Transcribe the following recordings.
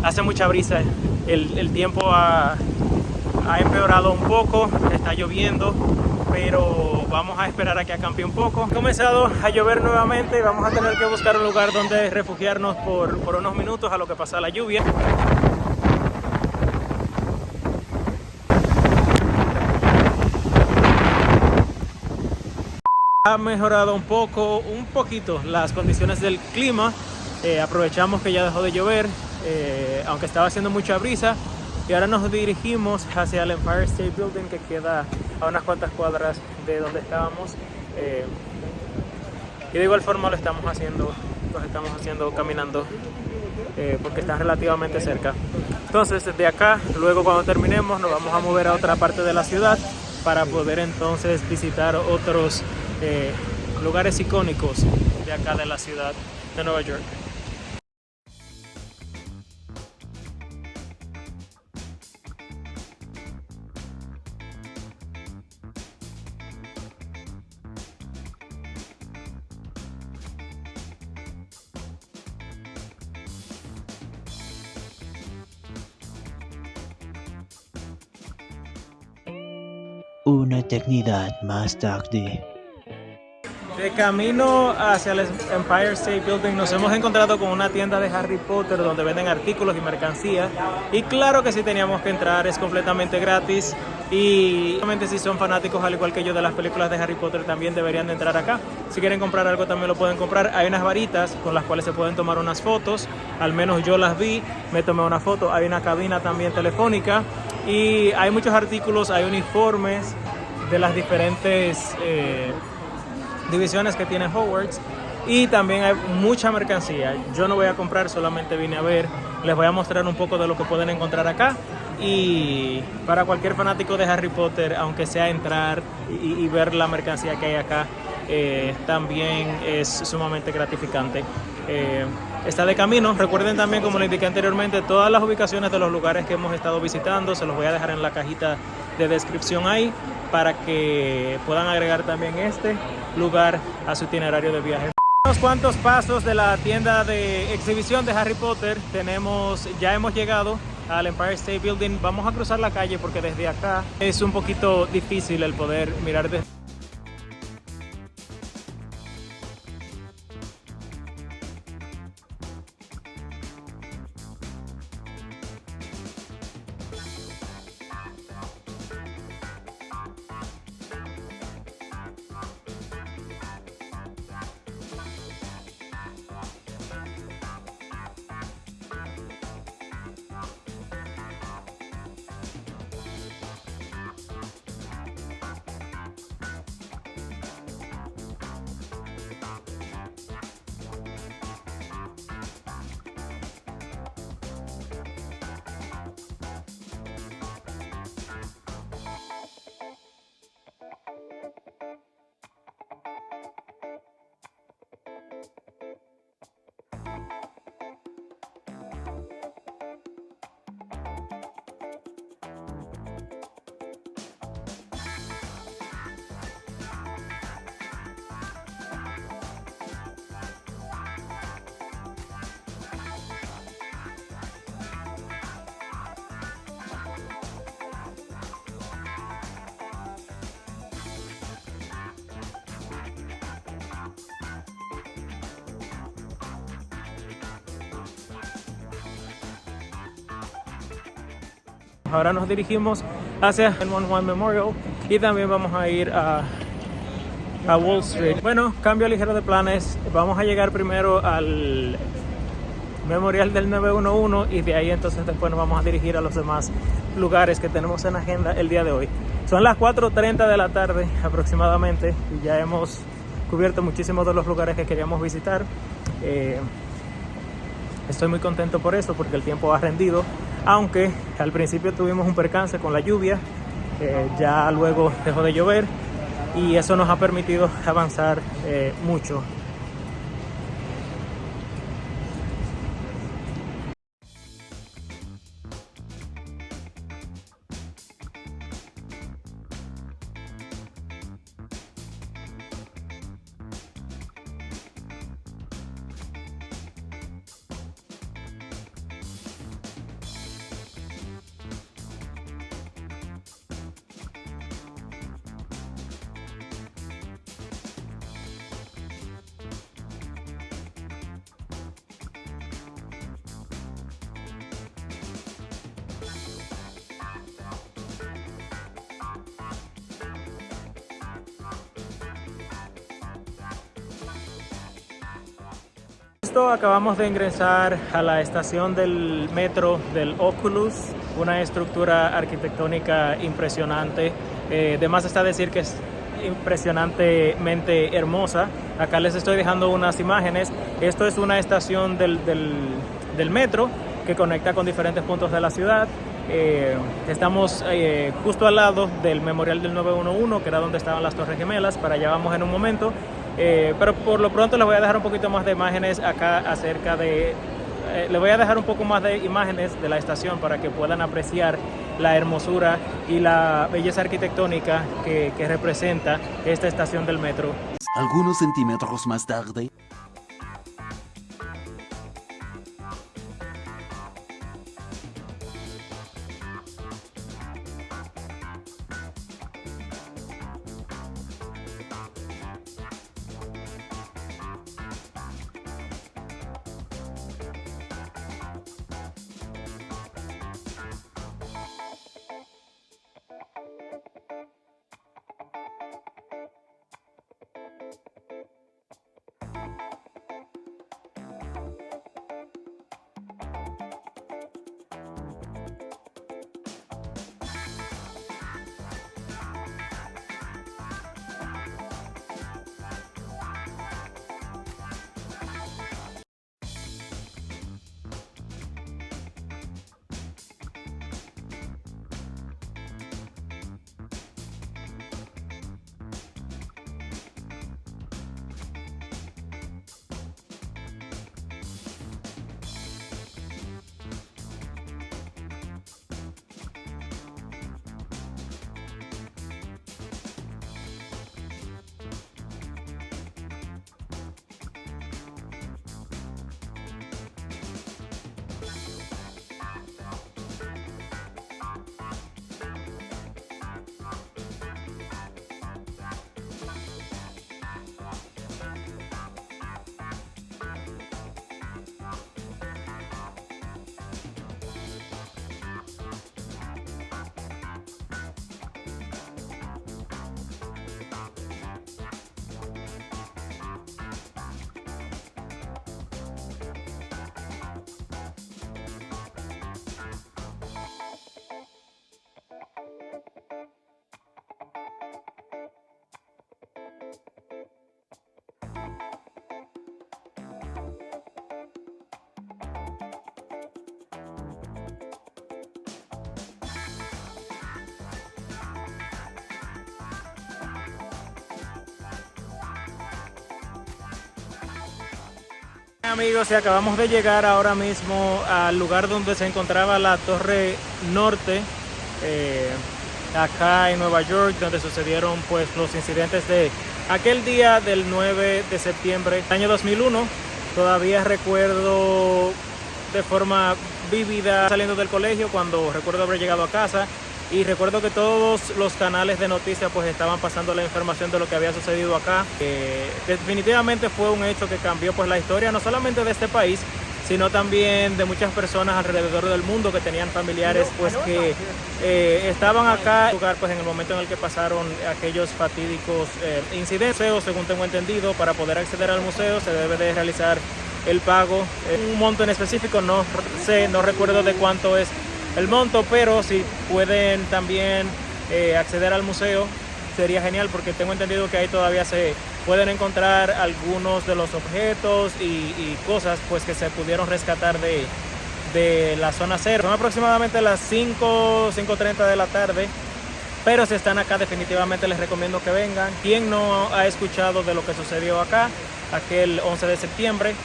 hace mucha brisa, el tiempo ha empeorado un poco, está lloviendo, pero vamos a esperar a que acampe un poco. Ha comenzado a llover nuevamente y vamos a tener que buscar un lugar donde refugiarnos por unos minutos a lo que pasa la lluvia. Ha mejorado un poquito las condiciones del clima. Aprovechamos que ya dejó de llover, aunque estaba haciendo mucha brisa, y ahora nos dirigimos hacia el Empire State Building, que queda a unas cuantas cuadras de donde estábamos, y de igual forma lo estamos haciendo caminando, porque está relativamente cerca. Entonces desde acá, luego cuando terminemos, nos vamos a mover a otra parte de la ciudad para poder entonces visitar otros lugares icónicos de acá de la ciudad de Nueva York. Una eternidad más tarde. De camino hacia el Empire State Building nos hemos encontrado con una tienda de Harry Potter donde venden artículos y mercancía, y claro que sí teníamos que entrar, es completamente gratis, y obviamente si son fanáticos al igual que yo de las películas de Harry Potter también deberían de entrar acá. Si quieren comprar algo también lo pueden comprar. Hay unas varitas con las cuales se pueden tomar unas fotos, al menos yo las vi, me tomé una foto. Hay una cabina también telefónica y hay muchos artículos, hay uniformes de las diferentes divisiones que tiene Hogwarts, y también hay mucha mercancía. Yo no voy a comprar, solamente vine a ver. Les voy a mostrar un poco de lo que pueden encontrar acá, y para cualquier fanático de Harry Potter, aunque sea entrar y ver la mercancía que hay acá, también es sumamente gratificante. Está de camino. Recuerden también, como les indiqué anteriormente, todas las ubicaciones de los lugares que hemos estado visitando se los voy a dejar en la cajita de descripción ahí, para que puedan agregar también este lugar a su itinerario de viaje. Unos cuantos pasos de la tienda de exhibición de Harry Potter. Ya hemos llegado al Empire State Building. Vamos a cruzar la calle porque desde acá es un poquito difícil el poder mirar desde... Ahora nos dirigimos hacia el 911 Memorial y también vamos a ir a Wall Street. Bueno, cambio ligero de planes. Vamos a llegar primero al Memorial del 911 y de ahí entonces después nos vamos a dirigir a los demás lugares que tenemos en agenda el día de hoy. Son las 4:30 de la tarde aproximadamente y ya hemos cubierto muchísimos de los lugares que queríamos visitar. Estoy muy contento por eso, porque el tiempo ha rendido, aunque al principio tuvimos un percance con la lluvia, ya luego dejó de llover y eso nos ha permitido avanzar mucho. Justo acabamos de ingresar a la estación del metro del Oculus, una estructura arquitectónica impresionante. De más está decir que es impresionantemente hermosa. Acá les estoy dejando unas imágenes. Esto es una estación del metro que conecta con diferentes puntos de la ciudad. Estamos justo al lado del memorial del 911, que era donde estaban las Torres Gemelas. Para allá vamos en un momento. Pero por lo pronto les voy a dejar un poquito más de imágenes acá acerca de... les voy a dejar un poco más de imágenes de la estación para que puedan apreciar la hermosura y la belleza arquitectónica que representa esta estación del metro. Algunos centímetros más tarde. Amigos, y acabamos de llegar ahora mismo al lugar donde se encontraba la Torre Norte, acá en Nueva York, donde sucedieron pues los incidentes de aquel día del 9 de septiembre del año 2001. Todavía recuerdo de forma vívida saliendo del colegio, cuando recuerdo haber llegado a casa, y recuerdo que todos los canales de noticias pues estaban pasando la información de lo que había sucedido acá. Definitivamente fue un hecho que cambió pues la historia no solamente de este país, sino también de muchas personas alrededor del mundo que tenían familiares pues que estaban acá pues en el momento en el que pasaron aquellos fatídicos incidentes. Según tengo entendido, para poder acceder al museo se debe de realizar el pago, un monto en específico, no recuerdo de cuánto es el monto, pero si pueden también acceder al museo sería genial, porque tengo entendido que ahí todavía se pueden encontrar algunos de los objetos y cosas pues que se pudieron rescatar de la zona cero. Son aproximadamente las 5:30 de la tarde, pero si están acá definitivamente les recomiendo que vengan. ¿Quién no ha escuchado de lo que sucedió acá aquel 11 de septiembre?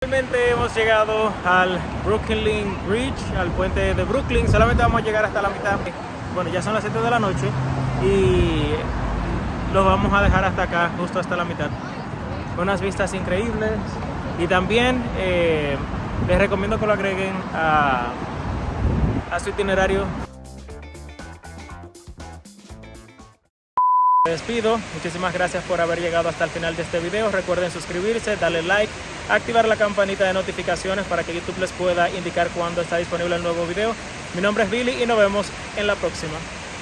finalmente hemos llegado al Brooklyn Bridge, al puente de Brooklyn. Solamente vamos a llegar hasta la mitad. Bueno, ya son las 7 de la noche y los vamos a dejar hasta acá, justo hasta la mitad. Unas vistas increíbles y también les recomiendo que lo agreguen a su itinerario. Me despido, muchísimas gracias por haber llegado hasta el final de este video. Recuerden suscribirse, darle like, activar la campanita de notificaciones para que YouTube les pueda indicar cuando está disponible el nuevo video. Mi nombre es Billy y nos vemos en la próxima.